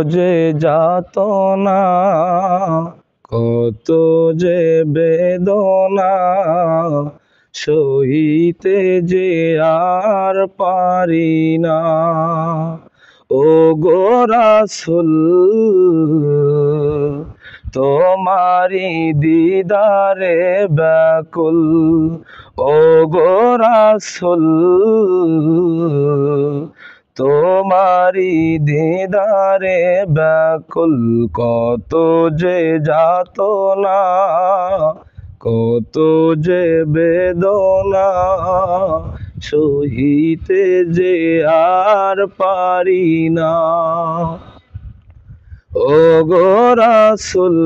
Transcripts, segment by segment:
যে যাতনা, কত যে বেদনা, সইতে যে আর পারি না। ও গো রাসূল, তোমারি দিদারে ব্যাকুল। ও গো রাসূল, তোমারি দিদারে ব্যাকুল। কত যে যাতনা, কত যে বেদনা, সহিতে যে আর পারি না। ও গো রাসূল,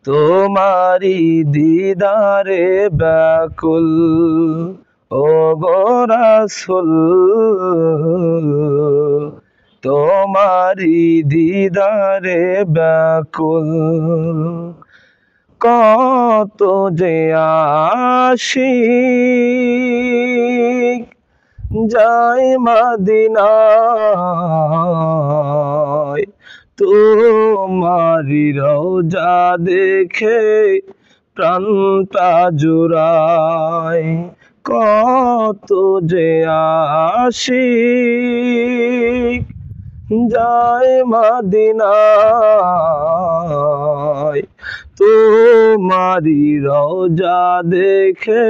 তোমারি দিদারে ব্যাকুল। ও গো রাসূল, তোমারি দিদারে ব্যাকুল। কত যে আশিক যায় মদিনায়, তোমারি রওজা দেখে প্রাণটা জুড়ায়। কত যে আশিক যায় মদিনায়, তোমারি রওজা দেখে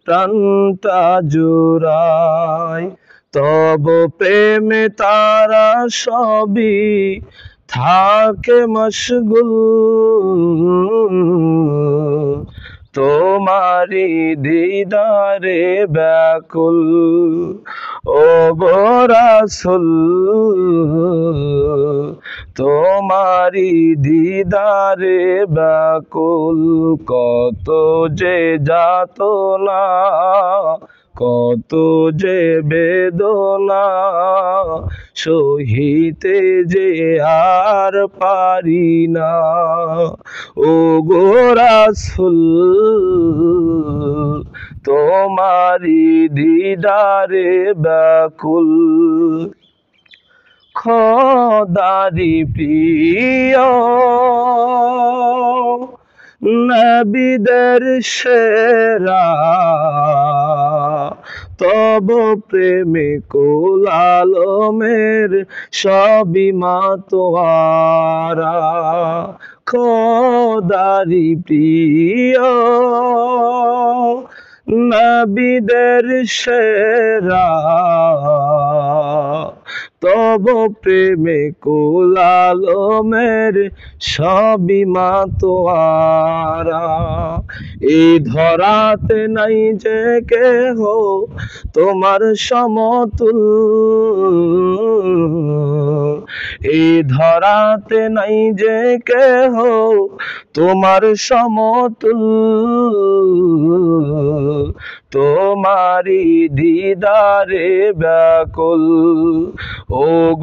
প্রাণটা জুড়ায়। তব প্রেমে তারা সবই থাকে মশগুল, তোমারি দিদারে ব্যাকুল। ও গো রাসূল, তোমারি দিদারে ব্যাকুল। কত যে যাতনা, কত যে বেদনা, সহিতে যে আর পারি না। ও গো রাসূল, তোমারি দিদারে ব্যাকুল। খোদারি প্রিয় নবীদের সেরা, তব প্রেমে কুল আলমের সবই মাতোয়ারা। খোদারি প্রিয় নবীদের সেরা, তব প্রেমে কুল আলমের সবই মাতোয়ারা। এই ধরাতে নাই যে কেহ তোমার সমতুল, এই ধরাতে নাই যে কেহ তোমার সমতুল। তোমারি দিদারে ব্যাকুল। ও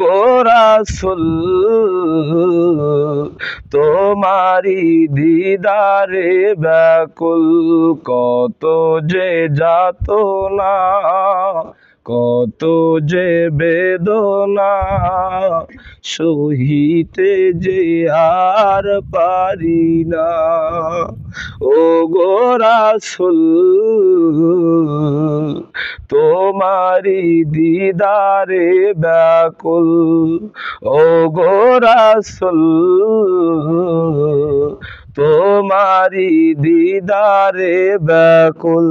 গো রাসূল, তোমারি দিদারে ব্যাকুল। কত যে যাতনা, কত যে বেদনা, সহিতে যে আর পারি না। ও গো রাসূল, তোমারি দিদারে ব্যাকুল। ও গো রাসূল, তোমারি দিদারে ব্যাকুল।